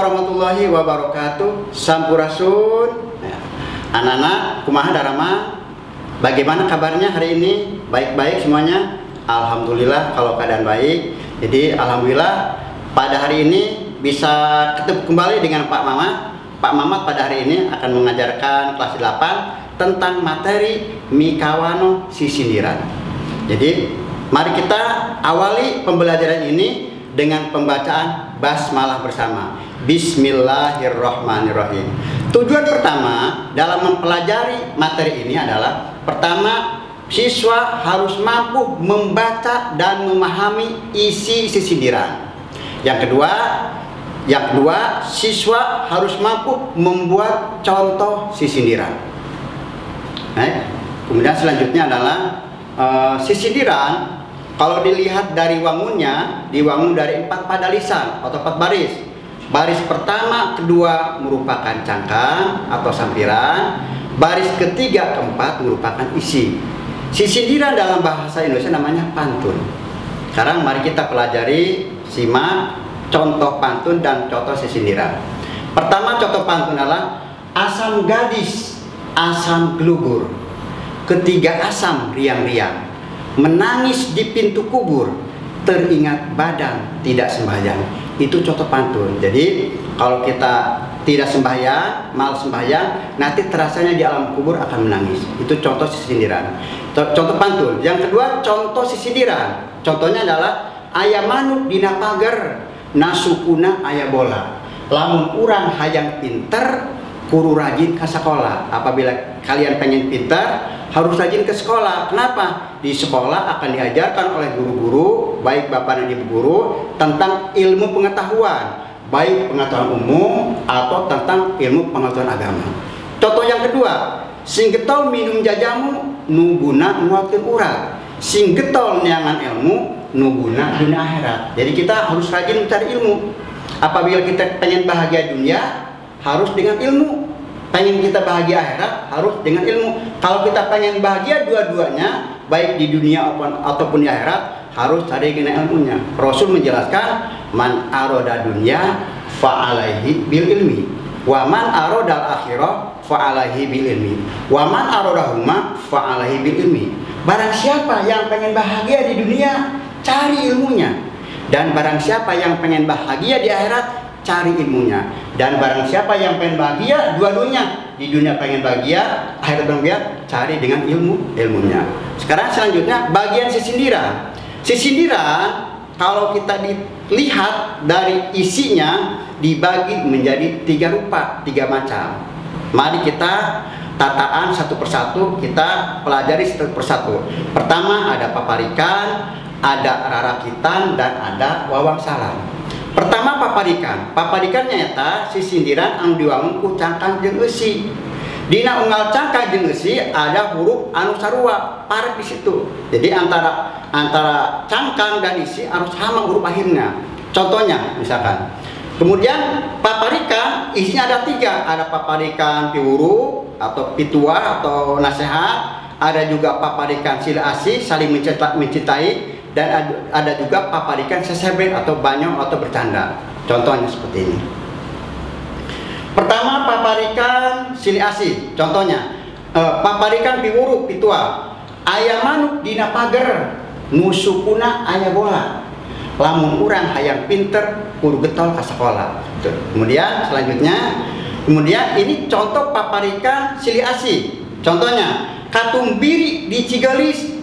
warahmatullahi wabarakatuh. Sampurasun. Anak-anak, kumaha darama? Bagaimana kabarnya hari ini? Baik-baik semuanya? Alhamdulillah kalau keadaan baik. Jadi alhamdulillah pada hari ini bisa ketemu kembali dengan Pak Mamat. Pak Mamat pada hari ini akan mengajarkan kelas 8 tentang materi Mikawano Sisindiran. Jadi mari kita awali pembelajaran ini dengan pembacaan basmalah bersama. Bismillahirrahmanirrahim. Tujuan pertama dalam mempelajari materi ini adalah pertama, siswa harus mampu membaca dan memahami isi sisindiran. Yang kedua, siswa harus mampu membuat contoh sisindiran. Kemudian selanjutnya adalah sisindiran. Kalau dilihat dari wangunnya, diwangun dari 4 pada lisan atau 4 baris. Baris pertama, kedua merupakan cangkang atau sampiran. Baris ketiga, keempat merupakan isi. Sisindiran dalam bahasa Indonesia namanya pantun. Sekarang mari kita pelajari, simak contoh pantun dan contoh sisindiran. Pertama, contoh pantun adalah asam gadis, asam gelugur. Ketiga asam riang-riang, menangis di pintu kubur, teringat badan tidak sembahyang. Itu contoh pantun. Jadi kalau kita tidak sembahyang, malas sembahyang, nanti terasanya di alam kubur akan menangis. Itu contoh sisindiran. Contoh pantun. Yang kedua, contoh sisindiran. Contohnya adalah aya manuk dina pager, nasukuna aya bola. Lamun urang hayang pinter, kudu rajin ke sekolah. Apabila kalian pengen pinter, harus rajin ke sekolah. Kenapa? Di sekolah akan diajarkan oleh guru-guru, baik bapak dan ibu guru, tentang ilmu pengetahuan, baik pengetahuan umum atau tentang ilmu pengetahuan agama. Contoh yang kedua, sing getol minum jajamu, nuguna nguatkeun urat. Sing getol neangan ilmu, nuguna dunia akhirat. Jadi kita harus rajin mencari ilmu. Apabila kita pengen bahagia dunia, harus dengan ilmu. Pengen kita bahagia akhirat, harus dengan ilmu. Kalau kita pengen bahagia dua-duanya, baik di dunia ataupun di akhirat, harus cari dengan ilmunya. Rasul menjelaskan, man aroda dunya fa'alaihi bil ilmi, wa man arodal akhirah fa'alaihi bil ilmi, wa man arodahuma fa'alaihi bil ilmi. Barang siapa yang pengen bahagia di dunia, cari ilmunya. Dan barang siapa yang pengen bahagia di akhirat, cari ilmunya. Dan barang siapa yang pengen bahagia dua-duanya, di dunia pengen bahagia, akhirat bahagia, cari dengan ilmunya. Sekarang selanjutnya bagian sisindiran. Sisindiran kalau kita dilihat dari isinya dibagi menjadi 3 rupa, 3 macam. Mari kita tataan satu persatu, kita pelajari satu persatu. Pertama ada paparikan, ada rarakitan, dan ada wawangsalan. Pertama paparikan. Paparikannya eta sisindiran anu diwangun ku cangkang jeung eusi. Dina unggal cangkang jeung eusi ada huruf anu sarua parek di situ. Jadi antara cangkang dan isi harus sama huruf akhirnya. Contohnya misalkan. Kemudian paparikan isinya ada 3. Ada paparikan piwuru atau pitua atau nasihat. Ada juga paparikan silasi saling mencintai. Dan ada juga paparikan sesebet atau banyong atau bercanda. Contohnya seperti ini. Pertama paparikan siliasi. Contohnya paparikan piwuru pitua. Aya manuk dina pager, nusukuna aya bola. Lamun urang hayang pinter, kudu getol ka sekolah. Kemudian selanjutnya, ini contoh paparikan siliasi. Contohnya katumbiri di Cigalis,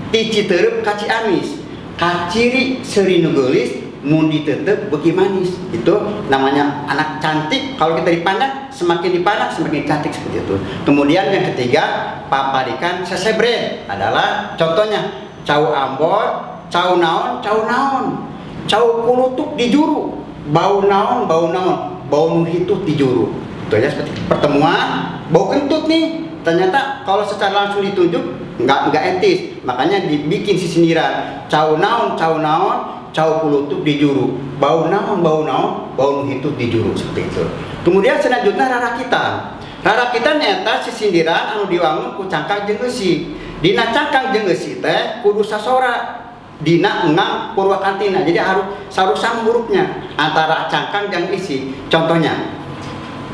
di Citereup ka Ciamis, kaciri serinu geulis mun ditetep beuki manis. Itu namanya anak cantik. Kalau kita dipandang, semakin dipandang semakin cantik seperti itu. Kemudian yang ketiga, paparikan sesebret adalah contohnya cau ambon, cau naon, cau kulutuk di juru, bau naon, bau nuhitut di juru. Itu aja seperti pertemuan, bau kentut nih. Ternyata kalau secara langsung ditunjuk nggak etis, makanya dibikin sisindiran. Cau naon, cau kulutuk di juru, bau naon, bau nuhitut di juru, seperti itu. Kemudian selanjutnya rarakitan. Rarakitan eta sisindiran anu diwangun ku cangkang jeung eusi. Dina cangkang jeung eusi teh kudu sasora. dina engang purwakantina. Jadi harus sama hurufnya antara cangkang dan isi. Contohnya,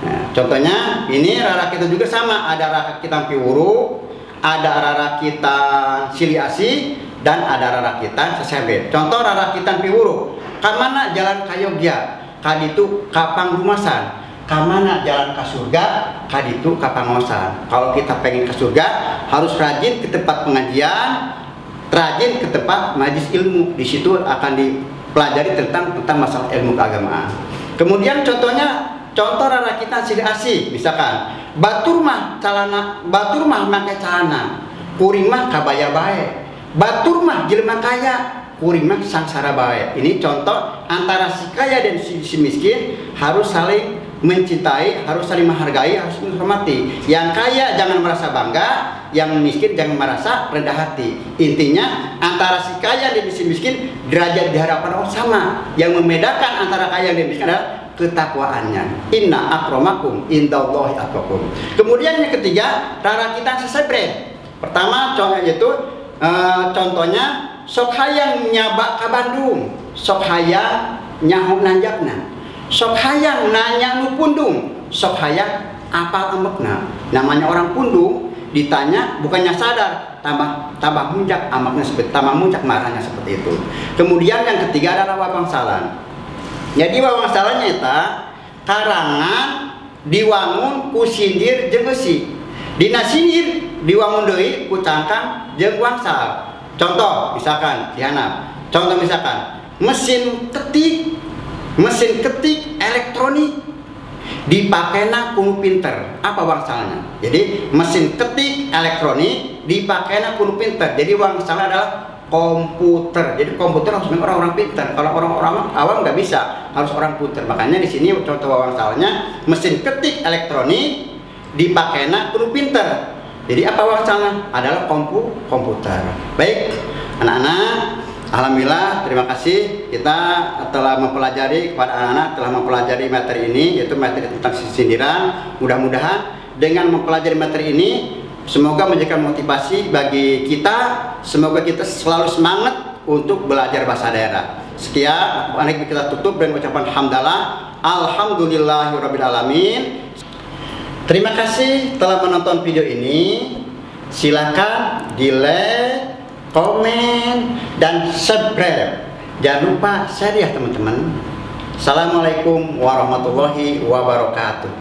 nah, contohnya ini rarakitan juga sama, ada rarakitan piwuru, ada rarakitan siliasi, dan ada rarakitan sesebet. Contoh rarakitan piwuru, kamana jalan ka Yogya, kaditu kapang rumasan. Kamana jalan ke surga, kaditu kapangosan. Kalau kita pengen ke surga, harus rajin ke tempat pengajian, rajin ke tempat majlis ilmu. Di situ akan dipelajari tentang masalah ilmu keagamaan. Kemudian contoh rarakitan siliasi, misalkan batur mah make calana, kuring mah kabaya bae. Batur mah jelema kaya, kuring mah sangsara bae. Ini contoh antara si kaya dan si miskin harus saling mencintai, harus saling menghargai, harus menghormati. Yang kaya jangan merasa bangga, yang miskin jangan merasa rendah hati. Intinya antara si kaya dan si miskin derajat di hadapan Allah sama. Yang membedakan antara kaya dan miskin adalah ketakwaannya. Inna akramakum indallahi atqakum. Kemudian yang ketiga, rarakitan sesebret. Pertama contohnya sok hayang nyaba ka Bandung, sok hayang nyaho nanjakna, sok hayang nanya nu pundung, sok hayang apal ambekna. Namanya orang pundung ditanya bukannya sadar, tambah muncak amaknya tambah muncak marahnya seperti itu. Kemudian yang ketiga adalah wawangsalan. Jadi wawangsalannya eta karangan diwangun ku sindir jeung besi. Dina sindir diwangun deui ku cangkang jeung wangsal. Contoh misalkan dihanap. Contoh misalkan mesin ketik elektronik dipakena kuno pinter. Apa wangsalnya? Jadi mesin ketik elektronik dipakena kuno pinter. Jadi wangsalnya adalah komputer. Jadi komputer harus orang-orang pinter. Kalau orang-orang awam nggak bisa, harus orang pinter. Makanya di sini contoh wangsalnya mesin ketik elektronik dipakena kuno pinter. Jadi apa wangsalnya? Adalah komputer. Baik, anak-anak, alhamdulillah, terima kasih kita telah mempelajari kepada anak-anak telah mempelajari materi ini, yaitu materi tentang sindiran. Mudah-mudahan dengan mempelajari materi ini semoga menjadikan motivasi bagi kita, semoga kita selalu semangat untuk belajar bahasa daerah. Sekian, mari kita tutup dengan ucapan hamdalah, alhamdulillahirabbil alamin. Terima kasih telah menonton video ini. Silakan di like, komen, dan subscribe. Jangan lupa share ya teman-teman. Assalamualaikum warahmatullahi wabarakatuh.